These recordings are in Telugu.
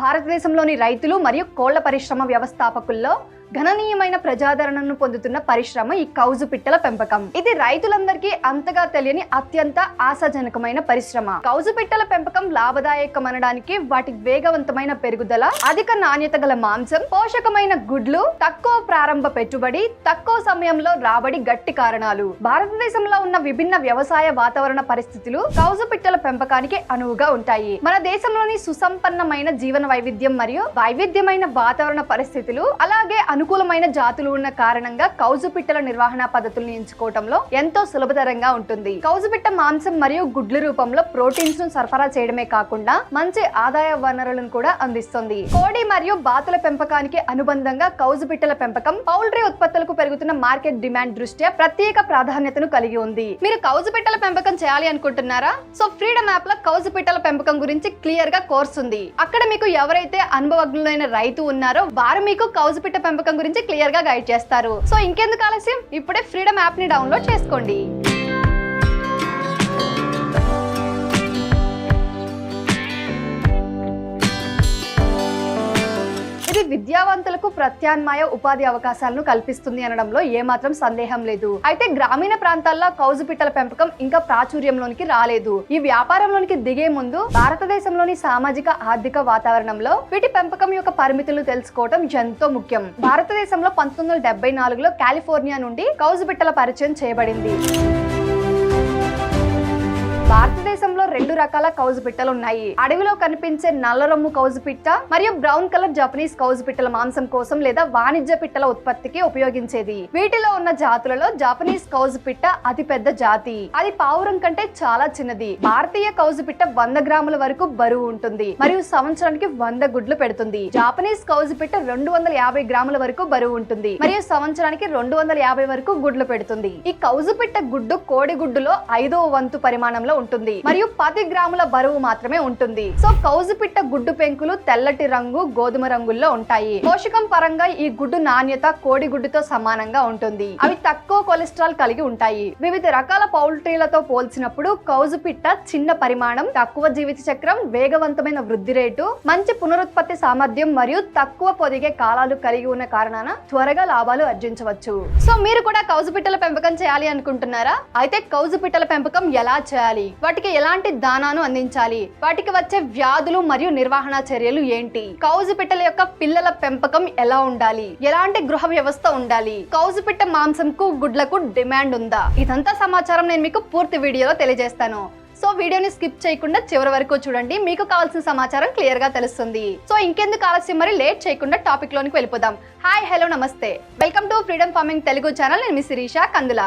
భారతదేశంలోని రైతులు మరియు కోళ్ల పరిశ్రమ వ్యవస్థాపకుల్లో గణనీయమైన ప్రజాదరణను పొందుతున్న పరిశ్రమ ఈ కౌజు పిట్టల పెంపకం. ఇది రైతులందరికీ అంతగా తెలియని అత్యంత ఆశాజనకమైన పరిశ్రమ. కౌజు పిట్టల పెంపకం లాభదాయకమనడానికి వాటి వేగవంతమైన పెరుగుదల, అధిక నాణ్యత గల మాంసం, పోషకమైన గుడ్లు, తక్కువ ప్రారంభ పెట్టుబడి, తక్కువ సమయంలో రాబడి గట్టి కారణాలు. భారతదేశంలో ఉన్న విభిన్న వ్యవసాయ వాతావరణ పరిస్థితులు కౌజు పిట్టల పెంపకానికి అనువుగా ఉంటాయి. మన దేశంలోని సుసంపన్నమైన జీవన వైవిధ్యం మరియు వైవిధ్యమైన వాతావరణ పరిస్థితులు, అలాగే అనుకూలమైన జాతులు ఉన్న కారణంగా కౌజు పిట్టల నిర్వహణ పద్ధతులను ఎంచుకోవడంలో ఎంతో సులభతరంగా ఉంటుంది. కౌజు పిట్ట మాంసం మరియు గుడ్ల రూపంలో ప్రోటీన్స్ ను సరఫరా చేయడమే కాకుండా మంచి ఆదాయ వనరులను కూడా అందిస్తుంది. కోడి మరియు బాతుల పెంపకానికి అనుబంధంగా కౌజు పిట్టల పెంపకం పౌల్ట్రీ ఉత్పత్తులకు పెరుగుతున్న మార్కెట్ డిమాండ్ దృష్ట్యా ప్రత్యేక ప్రాధాన్యతను కలిగి ఉంది. మీరు కౌజు పిట్టల పెంపకం చేయాలి అనుకుంటున్నారా? సో ఫ్రీడమ్ యాప్ లో కౌజు పిట్టల పెంపకం గురించి క్లియర్ గా కోర్స్ ఉంది. అక్కడ మీకు ఎవరైతే అనుభవజ్ఞులైన రైతు ఉన్నారో వారు మీకు కౌజు పిట్ట పెంపకం గురించి క్లియర్ గా గైడ్ చేస్తారు. సో ఇంకెందుకు ఆలస్యం, ఇప్పుడే ఫ్రీడమ్ యాప్ ని డౌన్లోడ్ చేసుకోండి. ఇది విద్యావంతులకు ప్రత్యామ్నాయ ఉపాధి అవకాశాలను కల్పిస్తుంది అనడంలో ఏమాత్రం సందేహం లేదు. అయితే గ్రామీణ ప్రాంతాల్లో కౌజు పిట్టల పెంపకం ఇంకా ప్రాచుర్యంలోనికి రాలేదు. ఈ వ్యాపారంలోనికి దిగే ముందు భారతదేశంలోని సామాజిక ఆర్థిక వాతావరణంలో వీటి పెంపకం యొక్క పరిమితులు తెలుసుకోవడం ఎంతో ముఖ్యం. భారతదేశంలో 1974లో కాలిఫోర్నియా నుండి కౌజు పిట్టల పరిచయం చేయబడింది. భారతదేశంలో 2 రకాల కౌజు పిట్టలు ఉన్నాయి. అడవిలో కనిపించే నల్లరొమ్ము కౌజు పిట్ట మరియు బ్రౌన్ కలర్ జపనీస్ కౌజు పిట్టల మాంసం కోసం లేదా వాణిజ్య పిట్టల ఉత్పత్తికి ఉపయోగించేది. వీటిలో ఉన్న జాతులలో జపనీస్ కౌజు పిట్ట అతి పెద్ద జాతి. అది పావురం కంటే చాలా చిన్నది. భారతీయ కౌజు పిట్ట 100 గ్రాముల వరకు బరువు ఉంటుంది మరియు సంవత్సరానికి 100 గుడ్లు పెడుతుంది. జపనీస్ కౌజు పిట్ట 250 గ్రాముల వరకు బరువు ఉంటుంది మరియు సంవత్సరానికి 250 వరకు గుడ్లు పెడుతుంది. ఈ కౌజు పిట్ట గుడ్డు కోడి గుడ్డులో 5వ వంతు పరిమాణంలో ఉంటుంది మరియు 10 గ్రాముల బరువు మాత్రమే ఉంటుంది. సో కౌజు పిట్ట గుడ్డు పెంకులు తెల్లటి రంగు, గోధుమ రంగుల్లో ఉంటాయి. పోషకం పరంగా ఈ గుడ్డు నాణ్యత కోడి గుడ్డుతో సమానంగా ఉంటుంది. అవి తక్కువ కొలెస్ట్రాల్ కలిగి ఉంటాయి. వివిధ రకాల పౌల్ట్రీలతో పోల్చినప్పుడు కౌజు పిట్ట చిన్న పరిమాణం, తక్కువ జీవిత చక్రం, వేగవంతమైన వృద్ధి రేటు, మంచి పునరుత్పత్తి సామర్థ్యం మరియు తక్కువ పొదిగే కాలాలు కలిగి ఉన్న కారణాన త్వరగా లాభాలు ఆర్జించవచ్చు. సో మీరు కూడా కౌజు పిట్టల పెంపకం చేయాలి అనుకుంటున్నారా? అయితే కౌజు పిట్టల పెంపకం ఎలా చేయాలి, వాటికి ఎలాంటి దానాను అందించాలి, వాటికి వచ్చే వ్యాధులు మరియు నిర్వహణ చర్యలు ఏంటి, కౌజు పిట్టల యొక్క పిల్లల పెంపకం ఎలా ఉండాలి, ఎలాంటి గృహ వ్యవస్థ ఉండాలి, కౌజు పిట్ట మాంసంకు గుడ్లకు డిమాండ్ ఉందా, ఇదంతా సమాచారం నేను మీకు పూర్తి వీడియోలో తెలియజేస్తాను. సో వీడియోని స్కిప్ చేయకుండా చివరి వరకు చూడండి, మీకు కావాల్సిన సమాచారం క్లియర్ గా తెలుస్తుంది. సో ఇంకెందుకు ఆలస్యం, మరి లేట్ చేయకుండా టాపిక్ లోనికి వెళ్ళిపోదాం. హాయ్, హలో, నమస్తే, welcome to freedom farming Telugu channel. నేను మీ శిరీష కందుల.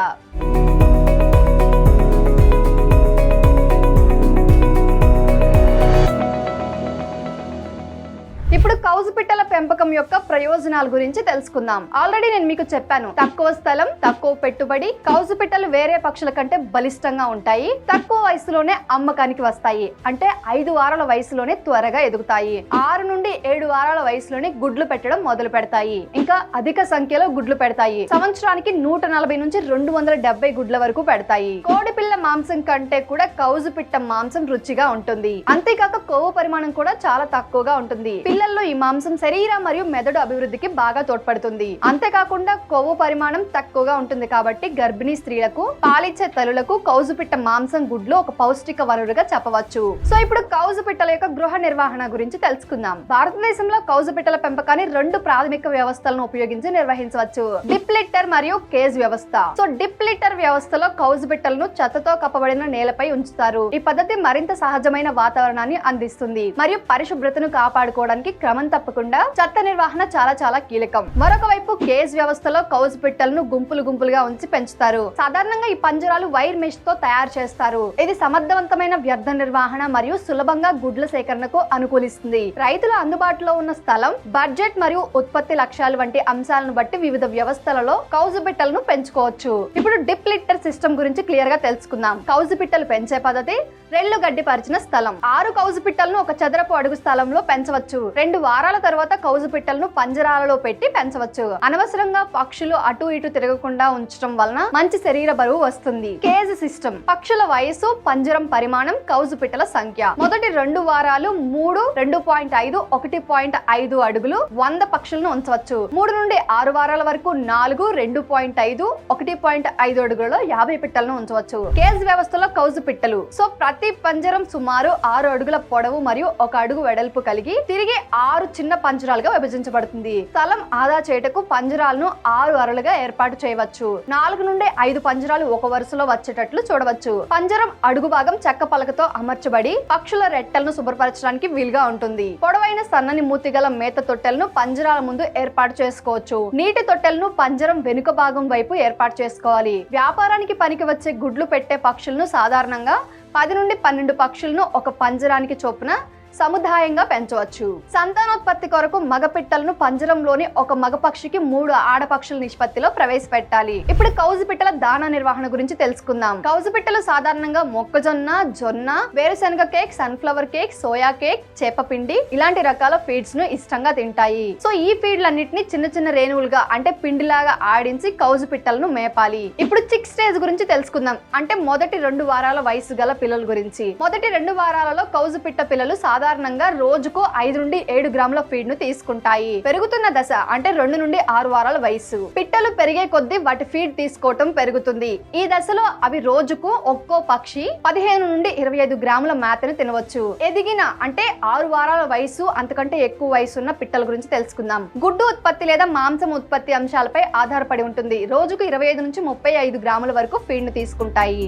ఇప్పుడు కౌజు పిట్టల పెంపకం యొక్క ప్రయోజనాల గురించి తెలుసుకుందాం. ఆల్రెడీ నేను మీకు చెప్పాను, తక్కువ స్థలం, తక్కువ పెట్టుబడి. కౌజు పిట్టలు వేరే పక్షుల కంటే బలిష్టంగా ఉంటాయి. తక్కువ వయసులోనే అమ్మకానికి వస్తాయి. అంటే 5 వారాల వయసులోనే త్వరగా ఎదుగుతాయి. 6 నుండి 7 వారాల వయసులోనే గుడ్లు పెట్టడం మొదలు పెడతాయి. ఇంకా అధిక సంఖ్యలో గుడ్లు పెడతాయి. సంవత్సరానికి 140 నుంచి 270 గుడ్ల వరకు పెడతాయి. కోడి పిల్ల మాంసం కంటే కూడా కౌజు పిట్ట మాంసం రుచిగా ఉంటుంది. అంతేకాక కొవ్వు పరిమాణం కూడా చాలా తక్కువగా ఉంటుంది. పిల్లల్లో ఈ మాంసం శరీర మరియు మెదడు అభివృద్ధికి బాగా తోడ్పడుతుంది. అంతేకాకుండా కొవ్వు పరిమాణం తక్కువగా ఉంటుంది కాబట్టి గర్భిణీ స్త్రీలకు, పాలిచ్చే తల్లులకు కౌజు పిట్ట మాంసం గుడ్లు ఒక పౌష్టిక వనరుగా చెప్పవచ్చు. సో ఇప్పుడు కౌజు పిట్టల యొక్క గృహ నిర్వహణ గురించి తెలుసుకుందాం. భారతదేశంలో కౌజు పిట్టల పెంపకాన్ని 2 ప్రాథమిక వ్యవస్థలను ఉపయోగించి నిర్వహించవచ్చు. డిప్ లిట్టర్ మరియు కేజ్ వ్యవస్థ. సో డిప్ లిట్టర్ వ్యవస్థలో కౌజు పిట్టలను చెత్తతో కప్పబడిన నేలపై ఉంచుతారు. ఈ పద్ధతి మరింత సహజమైన వాతావరణాన్ని అందిస్తుంది మరియు పరిశుభ్రతను కాపాడుకోవడానికి క్రమం తప్పకుండా చెత్త నిర్వహణ చాలా కీలకం. మరొక వైపు కేజ్ వ్యవస్థలో కౌజు పిట్టలను గుంపులుగా ఉంచి పెంచుతారు. సాధారణంగా ఈ పంజరాలు వైర్ మెష్ తో తయారు చేస్తారు. ఇది సమర్థవంతమైన వ్యర్థ నిర్వహణ మరియు సులభంగా గుడ్ల సేకరణకు అనుకూలిస్తుంది. రైతుల అందుబాటులో ఉన్న స్థలం, బడ్జెట్ మరియు ఉత్పత్తి లక్ష్యాలు వంటి అంశాలను బట్టి వివిధ వ్యవస్థలలో కౌజు పిట్టలను పెంచుకోవచ్చు. ఇప్పుడు డిప్ లిట్టర్ సిస్టమ్ గురించి క్లియర్ గా తెలుసుకుందాం. కౌజు పిట్టలు పెంచే పద్ధతి, రెల్లు గడ్డి పరిచిన స్థలం. 6 కౌజు పిట్టలను ఒక చదరపు అడుగు స్థలంలో పెంచవచ్చు. 2 వారాల తర్వాత కౌజు పిట్టలను పంజరాలలో పెట్టి పెంచవచ్చు. అనవసరంగా పక్షులు అటు ఇటు తిరగకుండా ఉంచడం వలన మంచి శరీర బరువు వస్తుంది. Cage system. పక్షుల వయసు, పంజరం పరిమాణం, కౌజు పిట్టల సంఖ్య. మొదటి 2 వారాలు 3, 2.5, 1.5 అడుగులు 100 పక్షులను ఉంచవచ్చు. 3 నుండి 6 వారాల వరకు 4, 2.5, 1.5 అడుగులలో 50 పిట్టలను ఉంచవచ్చు. కేజ్ వ్యవస్థలో కౌజు పిట్టలు. సో ప్రతి పంజరం సుమారు 6 అడుగుల పొడవు మరియు 1 అడుగు వెడల్పు కలిగి తిరిగి 6 చిన్న పంజరాలుగా విభజించబడుతుంది. స్థలం ఆదా చేయుటకు పంజరాలను 6 అరలుగా ఏర్పాటు చేయవచ్చు. 4 నుండి 5 పంజరాలు ఒక వరుసలో వచ్చేటట్లు చూడవచ్చు. పంజరం అడుగు భాగం చెక్క పలకతో అమర్చబడి పక్షుల రెట్టలను శుభ్రపరచడానికి వీలుగా ఉంటుంది. పొడవైన సన్నని మూతిగల మేత తొట్టెలను పంజరాల ముందు ఏర్పాటు చేసుకోవచ్చు. నీటి తొట్టెలను పంజరం వెనుక భాగం వైపు ఏర్పాటు చేసుకోవాలి. వ్యాపారానికి పనికి వచ్చే గుడ్లు పెట్టే పక్షులను సాధారణంగా 10 నుండి 12 పక్షులను ఒక పంజరానికి చొప్పున సముదాయంగా పెంచవచ్చు. సంతానోత్పత్తి కొరకు మగ పిట్టలను పంజరంలోని ఒక మగ పక్షికి 3 ఆడపక్షుల నిష్పత్తిలో ప్రవేశపెట్టాలి. ఇప్పుడు కౌజు పిట్టల దానా నిర్వహణ గురించి తెలుసుకుందాం. కౌజు పిట్టలు సాధారణంగా మొక్కజొన్న, జొన్న, వేరుశనగ cake, sunflower cake, soya cake, చేపపిండి ఇలాంటి రకాల ఫీడ్స్ ను ఇష్టంగా తింటాయి. సో ఈ ఫీడ్లన్నిటిని చిన్న చిన్న రేణువులుగా అంటే పిండిలాగా ఆడించి కౌజు పిట్టలను మేపాలి. ఇప్పుడు చిక్ స్టేజ్ గురించి తెలుసుకుందాం. అంటే మొదటి 2 వారాల వయసు గల పిల్లల గురించి. మొదటి 2 వారాలలో కౌజు పిట్ట పిల్లలు సాధారణంగా రోజుకు 5 నుండి 7 గ్రాముల ఫీడ్ ను తీసుకుంటాయి. పెరుగుతున్న దశ అంటే 2 నుండి 6 వారాల వయసు. పిట్టలు పెరిగే కొద్దీ వాటి ఫీడ్ తీసుకోవటం పెరుగుతుంది. ఈ దశలో అవి రోజుకు ఒక్కో పక్షి 15 నుండి 25 గ్రాముల మేతను తినవచ్చు. ఎదిగిన అంటే 6 వారాల వయసు అంతకంటే ఎక్కువ వయసు ఉన్న పిట్టల గురించి తెలుసుకుందాం. గుడ్డు ఉత్పత్తి లేదా మాంసం ఉత్పత్తి అంశాలపై ఆధారపడి ఉంటుంది. రోజుకు 25 నుంచి 35 గ్రాముల వరకు ఫీడ్ ను తీసుకుంటాయి.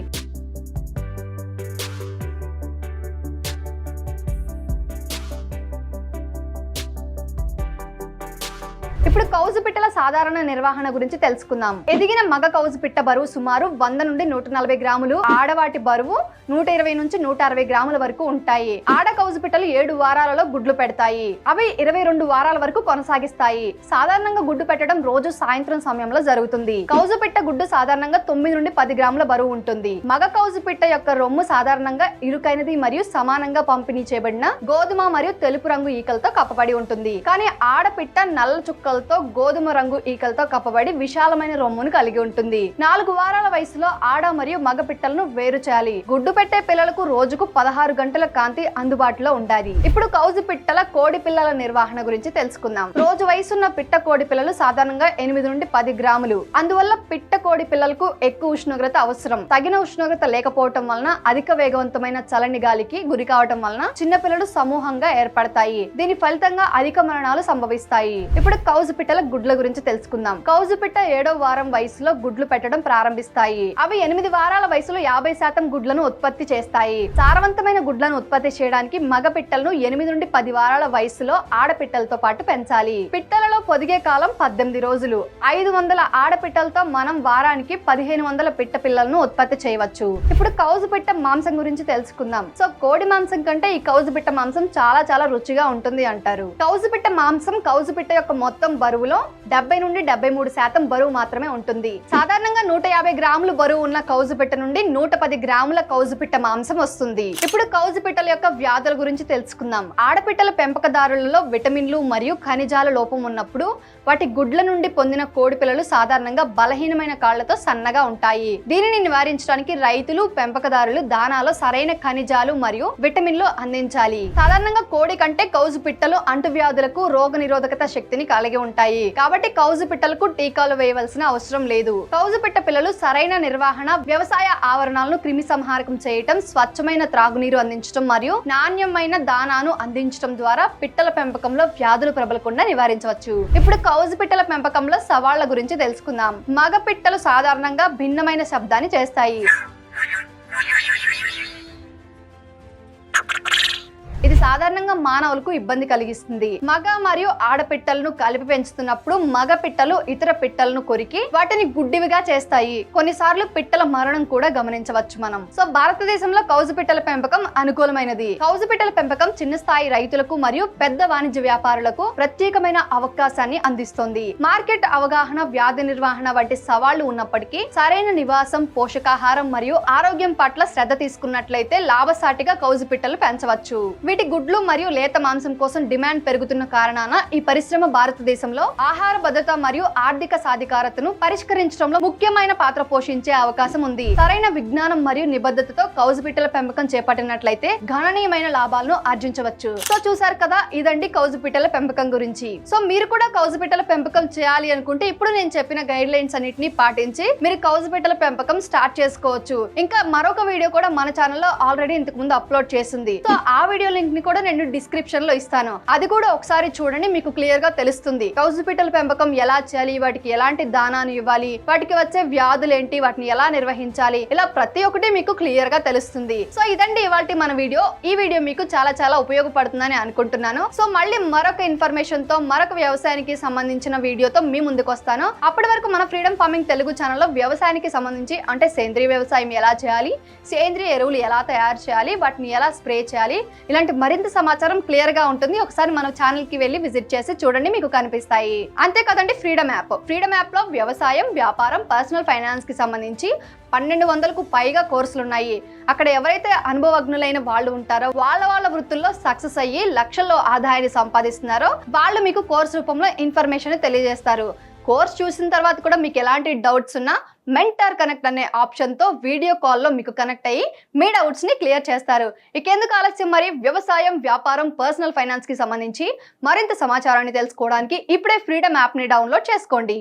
ఇప్పుడు కౌజు పిట్టల సాధారణ నిర్వహణ గురించి తెలుసుకుందాం. ఎదిగిన మగ కౌజు పిట్ట బరువు సుమారు 100 నుండి 140 గ్రాములు, ఆడవాటి బరువు 120 నుంచి 160 గ్రాముల వరకు ఉంటాయి. ఆడ కౌజు పిట్టలు 7 వారాలలో గుడ్లు పెడతాయి. అవి 22 వారాల వరకు కొనసాగిస్తాయి. సాధారణంగా గుడ్డు పెట్టడం రోజు సాయంత్రం సమయంలో జరుగుతుంది. కౌజు పిట్ట గుడ్డు సాధారణంగా 9 నుండి 10 గ్రాముల బరువు ఉంటుంది. మగ కౌజు పిట్ట యొక్క రొమ్ము సాధారణంగా ఇరుకైనది మరియు సమానంగా పంపిణీ చేయబడిన గోధుమ మరియు తెలుపు రంగు ఈకలతో కప్పబడి ఉంటుంది. కానీ ఆడపిట్ట నల్ల చుక్కలతో గోధుమ రంగు ఈకలతో కప్పబడి విశాలమైన రొమ్మును కలిగి ఉంటుంది. 4 వారాల వయసులో ఆడ మరియు మగ పిట్టలను వేరు చేయాలి. గుడ్డు పెట్టే పిల్లలకు రోజుకు 16 గంటల కాంతి అందుబాటులో ఉండాలి. ఇప్పుడు కౌజు పిట్టల కోడి పిల్లల నిర్వహణ గురించి తెలుసుకుందాం. రోజు వయసున్న పిట్ట కోడి పిల్లలు సాధారణంగా 8 నుండి 10 గ్రాములు. అందువల్ల పిట్ట కోడి పిల్లలకు ఎక్కువ ఉష్ణోగ్రత అవసరం. తగిన ఉష్ణోగ్రత లేకపోవటం వలన అధిక వేగవంతమైన చలని గాలికి గురి కావటం వలన చిన్న పిల్లలు సమూహంగా ఏర్పడతాయి. దీని ఫలితంగా అధిక మరణాలు సంభవిస్తాయి. ఇప్పుడు కౌజు పిట్టల గుడ్ల గురించి తెలుసుకుందాం. కౌజు పిట్ట 7వ వారం వయసులో గుడ్లు పెట్టడం ప్రారంభిస్తాయి. అవి 8 వారాల వయసులో 50% గుడ్లను ఉత్పత్తి చేస్తాయి. సారవంతమైన గుడ్లను ఉత్పత్తి చేయడానికి మగ పిట్టలను 8 నుండి 10 వారాల వయసులో ఆడపిట్టలతో పాటు పెంచాలి. పిట్టలలో పొదిగే కాలం 18 రోజులు. 500 ఆడపిట్టలతో మనం వారానికి 1500 పిట్ట పిల్లలను ఉత్పత్తి చేయవచ్చు. ఇప్పుడు కౌజు పిట్ట మాంసం గురించి తెలుసుకుందాం. సో కోడి మాంసం కంటే ఈ కౌజు పిట్ట మాంసం చాలా రుచిగా ఉంటుంది అంటారు. కౌజు పిట్ట మాంసం కౌజు పిట్ట యొక్క మొత్తం బరువులో 70 నుండి 73% బరువు మాత్రమే ఉంటుంది. సాధారణంగా 150 గ్రాములు బరువు ఉన్న కౌజు పిట్ట నుండి 110 గ్రాముల కౌజు పిట్ట మాంసం వస్తుంది. ఇప్పుడు కౌజు పిట్టల యొక్క వ్యాధుల గురించి తెలుసుకుందాం. ఆడపిట్టల పెంపకదారులలో విటమిన్లు మరియు ఖనిజాల లోపం ఉన్నప్పుడు వాటి గుడ్ల నుండి పొందిన కోడి పిల్లలు సాధారణంగా బలహీనమైన కాళ్లతో సన్నగా ఉంటాయి. దీనిని నివారించడానికి రైతులు, పెంపకదారులు దానాలో సరైన ఖనిజాలు మరియు విటమిన్లు అందించాలి. సాధారణంగా కోడి కంటే కౌజు పిట్టలు అంటువ్యాధులకు రోగ నిరోధకత శక్తిని కలిగి ఉంటాయి. కాబట్టి కౌజు పిట్టలకు టీకాలు వేయవలసిన అవసరం లేదు. కౌజు పిట్ట పిల్లలు సరైన నిర్వహణ, వ్యవసాయ ఆవరణాలను క్రిమి సంహారకం చేయటం, స్వచ్ఛమైన త్రాగునీరు అందించడం మరియు నాణ్యమైన దానాను అందించడం ద్వారా పిట్టల పెంపకంలో వ్యాధులు ప్రబలకుండా నివారించవచ్చు. ఇప్పుడు కౌజు పిట్టల పెంపకంలో సవాళ్ల గురించి తెలుసుకుందాం. మగ పిట్టలు సాధారణంగా భిన్నమైన శబ్దాన్ని చేస్తాయి. ఇది సాధారణ సాధారణంగా మానవులకు ఇబ్బంది కలిగిస్తుంది. మగ మరియు ఆడపిట్టలను కలిపి పెంచుతున్నప్పుడు మగ పిట్టలు ఇతర పిట్టలను కొరికి వాటిని గుడ్డివిగా చేస్తాయి. కొన్నిసార్లు పిట్టల మరణం కూడా గమనించవచ్చు మనం. సో భారతదేశంలో కౌజు పిట్టల పెంపకం అనుకూలమైనది. కౌజు పిట్టల పెంపకం చిన్న స్థాయి రైతులకు మరియు పెద్ద వాణిజ్య వ్యాపారులకు ప్రత్యేకమైన అవకాశాన్ని అందిస్తుంది. మార్కెట్ అవగాహన, వ్యాధి నిర్వహణ వంటి సవాళ్లు ఉన్నప్పటికీ సరైన నివాసం, పోషకాహారం మరియు ఆరోగ్యం పట్ల శ్రద్ధ తీసుకున్నట్లయితే లాభసాటిగా కౌజు పిట్టలు పెంచవచ్చు. వీటి గుడ్లు మరియు లేత మాంసం కోసం డిమాండ్ పెరుగుతున్న కారణాన ఈ పరిశ్రమ భారతదేశంలో ఆహార భద్రత మరియు ఆర్థిక సాధికారతను పరిష్కరించడంలో ముఖ్యమైన పాత్ర పోషించే అవకాశం ఉంది. సరైన విజ్ఞానం మరియు నిబద్ధతతో కౌజు పిట్టల పెంపకం చేపట్టినట్లయితే గణనీయమైన లాభాలను ఆర్జించవచ్చు. సో చూసారు కదా, ఇదండి కౌజు పిట్టల పెంపకం గురించి. సో మీరు కూడా కౌజు పిట్టల పెంపకం చేయాలి అనుకుంటే ఇప్పుడు నేను చెప్పిన గైడ్ లైన్స్ అన్నిటిని పాటించి మీరు కౌజు పిట్టల పెంపకం స్టార్ట్ చేసుకోవచ్చు. ఇంకా మరొక వీడియో కూడా మన ఛానల్లో ఆల్రెడీ ఇంతకు ముందు అప్లోడ్ చేసింది. సో ఆ వీడియో లింక్ ని కూడా నేను డిస్క్రిప్షన్ లో ఇస్తాను. అది కూడా ఒకసారి చూడండి, మీకు క్లియర్ గా తెలుస్తుంది కౌజు పిట్టల పెంపకం ఎలా చేయాలి, వాటికి ఎలాంటి దానాను ఇవ్వాలి, వాటికి వచ్చే వ్యాధులు ఏంటి, వాటిని ఎలా నిర్వహించాలి, ఇలా ప్రతి ఒక్కటి మీకు క్లియర్ గా తెలుస్తుంది. సో ఇదండి ఇవాల్టి మన వీడియో. ఈ వీడియో మీకు చాలా ఉపయోగపడుతుందని అనుకుంటున్నాను. సో మళ్ళీ మరొక ఇన్ఫర్మేషన్ తో, మరొక వ్యవసాయానికి సంబంధించిన వీడియోతో మీ ముందుకు వస్తాను. అప్పటి వరకు మన ఫ్రీడమ్ ఫార్మింగ్ తెలుగు ఛానల్లో వ్యవసాయానికి సంబంధించి అంటే సేంద్రీయ వ్యవసాయం ఎలా చేయాలి, సేంద్రీయ ఎరువులు ఎలా తయారు చేయాలి, వాటిని ఎలా స్ప్రే చేయాలి, ఇలాంటి మరింత సమాచారం క్లియర్ గా ఉంటుంది. ఒకసారి మన ఛానల్ కి వెళ్ళి విజిట్ చేసి చూడండి, మీకు కనిపిస్తాయి. అంతే కదండి, ఫ్రీడమ్ యాప్ లో వ్యవసాయం, వ్యాపారం, పర్సనల్ ఫైనాన్స్ కి సంబంధించి 1200కు పైగా కోర్సులు ఉన్నాయి. అక్కడ ఎవరైతే అనుభవజ్ఞులైన వాళ్ళు ఉంటారో వాళ్ళ వృత్తుల్లో సక్సెస్ అయ్యి లక్షల్లో ఆదాయాన్ని సంపాదిస్తున్నారో వాళ్ళు మీకు కోర్సు రూపంలో ఇన్ఫర్మేషన్ తెలియజేస్తారు. కోర్స్ చూసిన తర్వాత కూడా మీకు ఎలాంటి డౌట్స్ ఉన్నా మెంటర్ కనెక్ట్ అనే ఆప్షన్ తో వీడియో కాల్లో మీకు కనెక్ట్ అయ్యి మీ డౌట్స్ ని క్లియర్ చేస్తారు. ఇకెందుకు ఆలస్యం, మరి వ్యవసాయం, వ్యాపారం, పర్సనల్ ఫైనాన్స్ కి సంబంధించి మరింత సమాచారాన్ని తెలుసుకోవడానికి ఇప్పుడే ఫ్రీడమ్ యాప్ ని డౌన్లోడ్ చేసుకోండి.